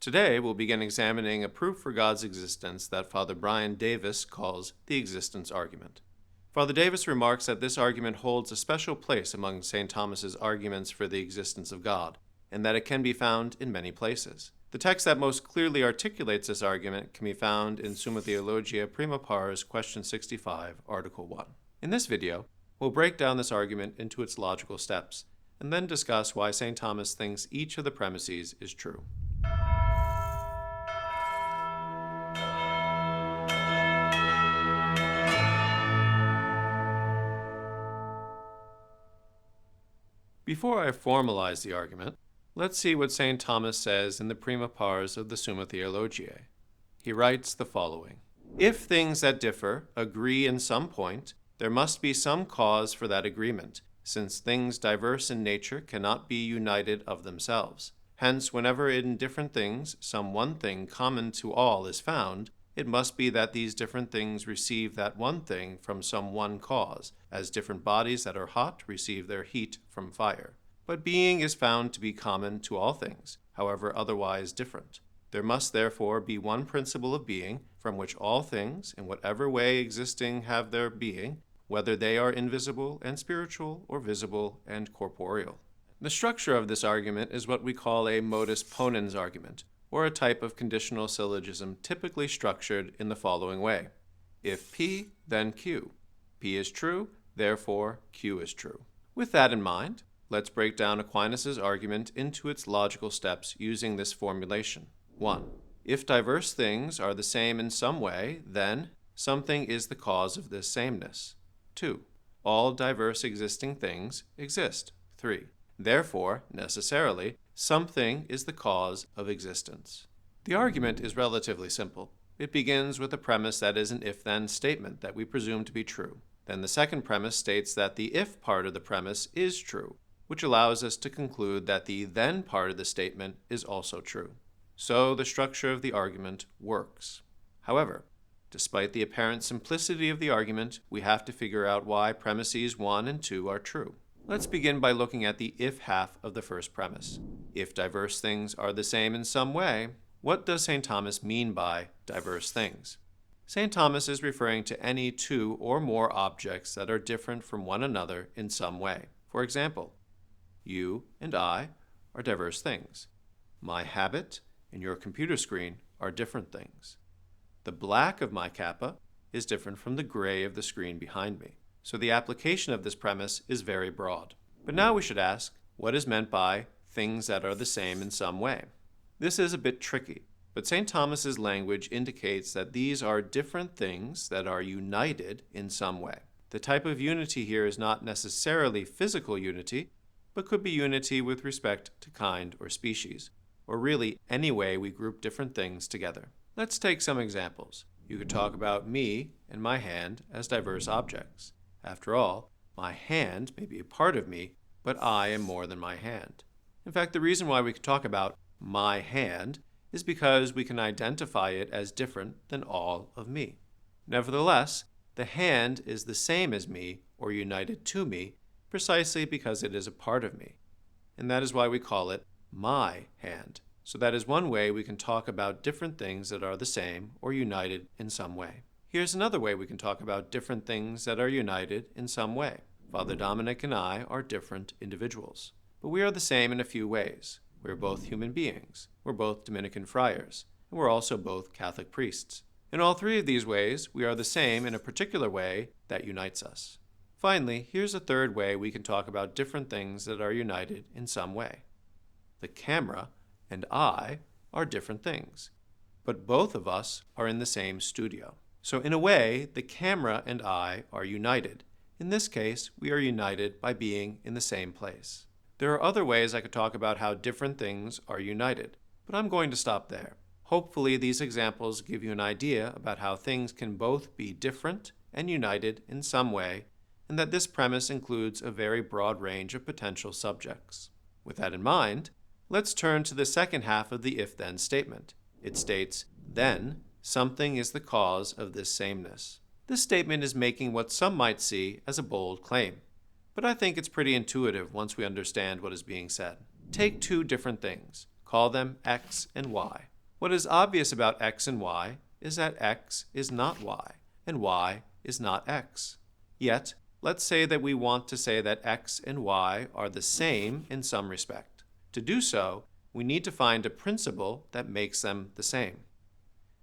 Today, we'll begin examining a proof for God's existence that Father Brian Davis calls the existence argument. Father Davis remarks that this argument holds a special place among St. Thomas's arguments for the existence of God, and that it can be found in many places. The text that most clearly articulates this argument can be found in Summa Theologia Prima Pars, question 65, article 1. In this video, we'll break down this argument into its logical steps, and then discuss why St. Thomas thinks each of the premises is true. Before I formalize the argument, let's see what St. Thomas says in the Prima Pars of the Summa Theologiae. He writes the following: If things that differ agree in some point, there must be some cause for that agreement, since things diverse in nature cannot be united of themselves. Hence, whenever in different things some one thing common to all is found, it must be that these different things receive that one thing from some one cause, as different bodies that are hot receive their heat from fire. But being is found to be common to all things, however otherwise different. There must therefore be one principle of being, from which all things, in whatever way existing, have their being, whether they are invisible and spiritual or visible and corporeal. The structure of this argument is what we call a modus ponens argument, or a type of conditional syllogism typically structured in the following way. If P, then Q. P is true, therefore Q is true. With that in mind, let's break down Aquinas' argument into its logical steps using this formulation. 1. If diverse things are the same in some way, then something is the cause of this sameness. 2. All diverse existing things exist. 3. Therefore, necessarily, something is the cause of existence. The argument is relatively simple. It begins with a premise that is an if-then statement that we presume to be true. Then the second premise states that the if part of the premise is true, which allows us to conclude that the then part of the statement is also true. So the structure of the argument works. However, despite the apparent simplicity of the argument, we have to figure out why premises 1 and 2 are true. Let's begin by looking at the if half of the first premise. If diverse things are the same in some way, what does St. Thomas mean by diverse things? St. Thomas is referring to any two or more objects that are different from one another in some way. For example, you and I are diverse things. My habit and your computer screen are different things. The black of my kappa is different from the gray of the screen behind me. So the application of this premise is very broad. But now we should ask, what is meant by things that are the same in some way? This is a bit tricky, but St. Thomas's language indicates that these are different things that are united in some way. The type of unity here is not necessarily physical unity, but could be unity with respect to kind or species, or really any way we group different things together. Let's take some examples. You could talk about me and my hand as diverse objects. After all, my hand may be a part of me, but I am more than my hand. In fact, the reason why we could talk about my hand is because we can identify it as different than all of me. Nevertheless, the hand is the same as me or united to me precisely because it is a part of me. And that is why we call it my hand. So that is one way we can talk about different things that are the same or united in some way. Here's another way we can talk about different things that are united in some way. Father Dominican and I are different individuals, but we are the same in a few ways. We're both human beings. We're both Dominican friars, and we're also both Catholic priests. In all three of these ways, we are the same in a particular way that unites us. Finally, here's a third way we can talk about different things that are united in some way. The camera and I are different things, but both of us are in the same studio. So in a way, the camera and I are united. In this case, we are united by being in the same place. There are other ways I could talk about how different things are united, but I'm going to stop there. Hopefully these examples give you an idea about how things can both be different and united in some way, and that this premise includes a very broad range of potential subjects. With that in mind, let's turn to the second half of the if-then statement. It states, then something is the cause of this sameness. This statement is making what some might see as a bold claim, but I think it's pretty intuitive once we understand what is being said. Take two different things. Call them X and Y. What is obvious about x and y is that x is not y, and y is not x. Yet, let's say that we want to say that x and y are the same in some respect. To do so, we need to find a principle that makes them the same.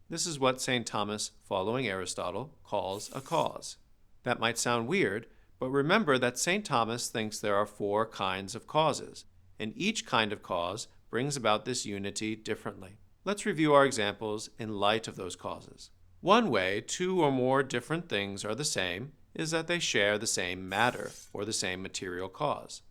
This is what St. Thomas, following Aristotle, calls a cause. That might sound weird, but remember that St. Thomas thinks there are 4 kinds of causes, and each kind of cause brings about this unity differently. Let's review our examples in light of those causes. One way 2 or more different things are the same is that they share the same matter, or the same material cause.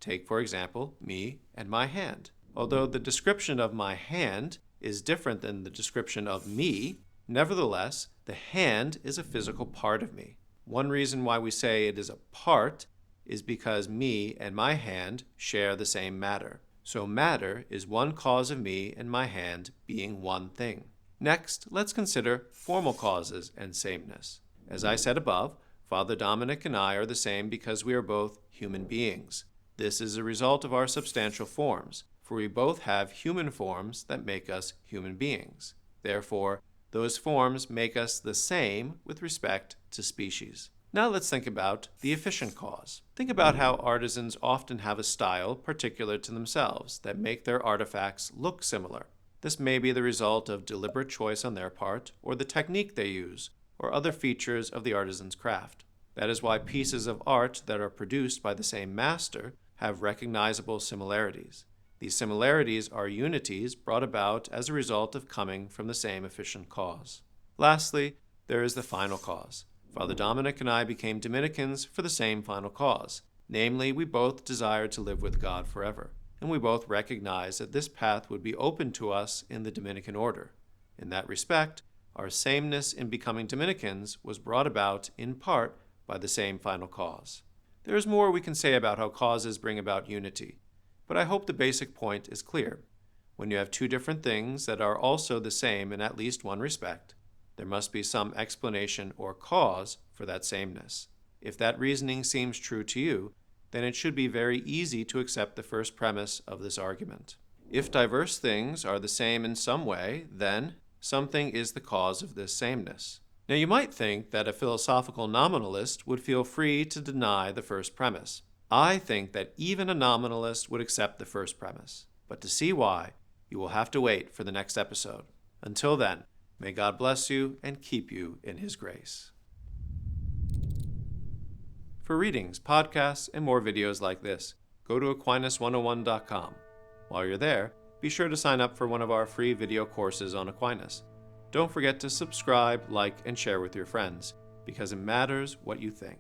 Take, for example, me and my hand. Although the description of my hand is different than the description of me, nevertheless, the hand is a physical part of me. One reason why we say it is a part is because me and my hand share the same matter. So matter is one cause of me and my hand being one thing. Next, let's consider formal causes and sameness. As I said above, Father Dominic and I are the same because we are both human beings. This is a result of our substantial forms, for we both have human forms that make us human beings. Therefore, those forms make us the same with respect to species. Now let's think about the efficient cause. Think about how artisans often have a style particular to themselves that make their artifacts look similar. This may be the result of deliberate choice on their part, or the technique they use, or other features of the artisan's craft. That is why pieces of art that are produced by the same master have recognizable similarities. These similarities are unities brought about as a result of coming from the same efficient cause. Lastly, there is the final cause. Father Dominic and I became Dominicans for the same final cause. Namely, we both desired to live with God forever, and we both recognized that this path would be open to us in the Dominican order. In that respect, our sameness in becoming Dominicans was brought about, in part, by the same final cause. There is more we can say about how causes bring about unity, but I hope the basic point is clear. When you have 2 different things that are also the same in at least one respect, there must be some explanation or cause for that sameness. If that reasoning seems true to you, then it should be very easy to accept the first premise of this argument. If diverse things are the same in some way, then something is the cause of this sameness. Now you might think that a philosophical nominalist would feel free to deny the first premise. I think that even a nominalist would accept the first premise. But to see why, you will have to wait for the next episode. Until then, may God bless you and keep you in His grace. For readings, podcasts, and more videos like this, go to Aquinas101.com. While you're there, be sure to sign up for one of our free video courses on Aquinas. Don't forget to subscribe, like, and share with your friends, because it matters what you think.